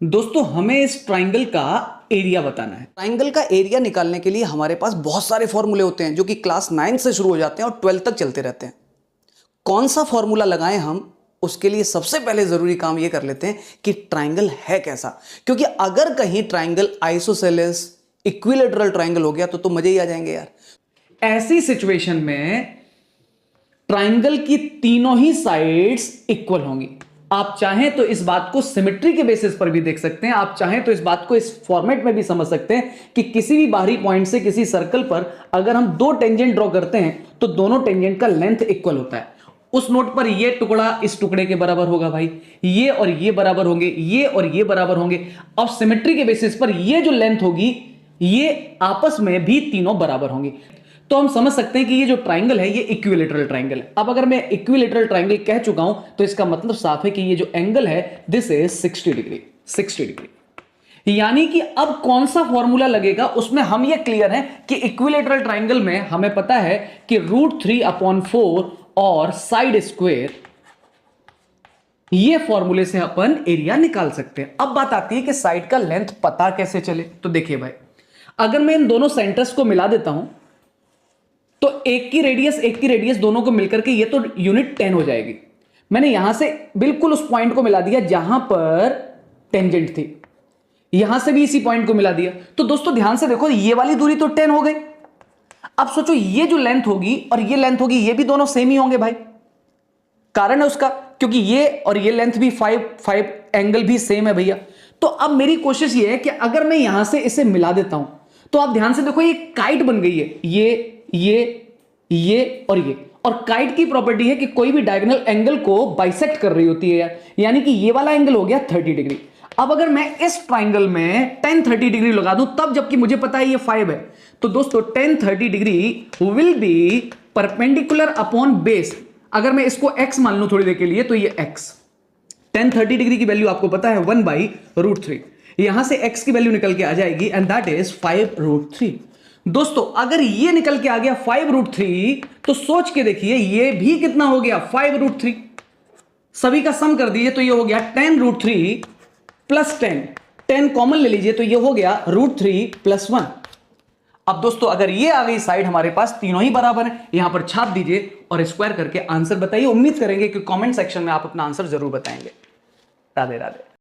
दोस्तों हमें इस ट्राइंगल का एरिया बताना है। ट्राइंगल का एरिया निकालने के लिए हमारे पास बहुत सारे फॉर्मूले होते हैं जो कि क्लास 9 से शुरू हो जाते हैं और 12 तक चलते रहते हैं। कौन सा फॉर्मूला लगाएं हम, उसके लिए सबसे पहले जरूरी काम यह कर लेते हैं कि ट्राइंगल है कैसा। क्योंकि अगर कहीं ट्राइंगल आइसोसेलेस इक्विलेटरल ट्राइंगल हो गया तो मजे ही आ जाएंगे यार। ऐसी सिचुएशन में ट्राइंगल की तीनों ही साइड्स इक्वल होंगी। आप चाहें तो इस बात को सिमेट्री के बेसिस पर भी देख सकते हैं, आप चाहें तो इस बात को इस फॉर्मेट में भी समझ सकते हैं कि किसी भी बाहरी पॉइंट से किसी सर्कल पर अगर हम दो टेंजेंट ड्रॉ करते हैं तो दोनों टेंजेंट का लेंथ इक्वल होता है। उस नोट पर ये टुकड़ा इस टुकड़े के बराबर होगा भाई, ये और ये बराबर होंगे, ये और ये बराबर होंगे। अब सिमेट्री के बेसिस पर ये जो लेंथ होगी ये आपस में भी तीनों बराबर होंगी। तो हम समझ सकते हैं कि ये जो ट्राइंगल है ये इक्विलेटरल ट्राइंगल है। अब अगर मैं इक्विलेटरल ट्राइंगल कह चुका हूं तो इसका मतलब साफ है कि ये जो एंगल है दिस इज 60 डिग्री। 60 डिग्री यानी कि अब कौन सा फॉर्मूला लगेगा उसमें हम ये क्लियर है कि इक्विलेटरल ट्राइंगल में हमें पता है कि √3/4 और साइड स्क्वायर, ये फॉर्मूले से अपन एरिया निकाल सकते हैं। अब बात आती है कि साइड का लेंथ पता कैसे चले। तो देखिए भाई, अगर मैं इन दोनों सेंटर्स को मिला देता हूं तो एक की रेडियस दोनों को मिलकर के ये तो यूनिट 10 हो जाएगी। मैंने यहां से बिल्कुल उस पॉइंट को मिला दिया जहां पर टेंजेंट थी, यहां से भी इसी पॉइंट को मिला दिया। तो दोस्तों ध्यान से देखो, ये वाली दूरी तो 10 हो गई। अब सोचो ये जो लेंथ होगी और ये लेंथ होगी, ये भी दोनों सेम ही होंगे भाई। कारण है उसका क्योंकि ये और ये लेंथ भी 5 एंगल भी सेम है भैया। तो अब मेरी कोशिश ये है कि अगर मैं यहां से इसे मिला देता हूं तो आप ध्यान से देखो, ये काइट बन गई है, ये और काइट की प्रॉपर्टी है कि कोई भी डायगोनल एंगल को बाइसेक्ट कर रही होती है, यानी कि ये वाला एंगल हो गया 30 डिग्री। अब अगर मैं इस ट्राइंगल में 10-30 डिग्री लगा दूं तब, जबकि मुझे पता है ये 5 है, तो दोस्तों 10-30 degree will be perpendicular upon base. अगर मैं इसको x मान लूं थोड़ी देर के लिए तो ये x, 10-30 डिग्री की वैल्यू आपको पता है 1/√3। यहां से x की वैल्यू निकल के आ जाएगी एंड दैट इज 5√3। दोस्तों अगर ये निकल के आ गया 5√3 तो सोच के देखिए ये भी कितना हो गया 5√3। सभी का सम कर दीजिए तो ये हो गया 10√3 प्लस 10 कॉमन ले लीजिए तो ये हो गया √3 + 1। अब दोस्तों अगर ये आ गई साइड हमारे पास, तीनों ही बराबर है, यहां पर छाप दीजिए और स्क्वायर करके आंसर बताइए। उम्मीद करेंगे कि कमेंट सेक्शन में आप अपना आंसर जरूर बताएंगे। राधे राधे।